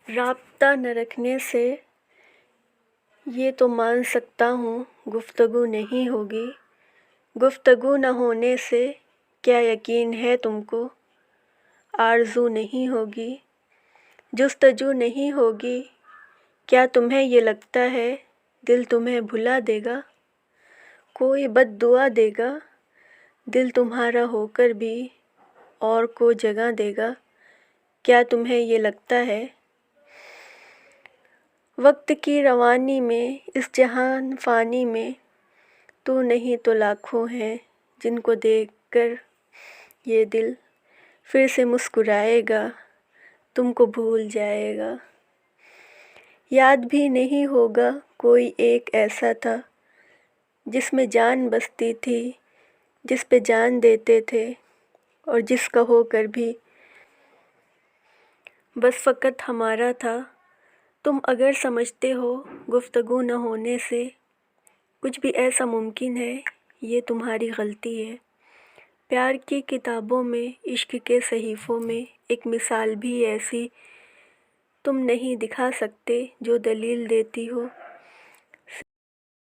رابطہ نہ رکھنے سے یہ تو مان سکتا ہوں گفتگو نہیں ہوگی، گفتگو نہ ہونے سے کیا یقین ہے تم کو آرزو نہیں ہوگی، جستجو نہیں ہوگی، کیا تمہیں یہ لگتا ہے دل تمہیں بھلا دے گا، کوئی بد دعا دے گا، دل تمہارا ہو کر بھی اور کو جگہ دے گا، کیا تمہیں یہ لگتا ہے؟ وقت کی روانی میں اس جہان فانی میں تو نہیں تو لاکھوں ہیں جن کو دیکھ کر یہ دل پھر سے مسکرائے گا، تم کو بھول جائے گا۔ یاد بھی نہیں ہوگا کوئی ایک ایسا تھا جس میں جان بستی تھی، جس پہ جان دیتے تھے اور جس کا ہو کر بھی بس فقط ہمارا تھا۔ تم اگر سمجھتے ہو گفتگو نہ ہونے سے کچھ بھی ایسا ممکن ہے، یہ تمہاری غلطی ہے۔ پیار کی کتابوں میں، عشق کے صحیفوں میں ایک مثال بھی ایسی تم نہیں دکھا سکتے جو دلیل دیتی ہو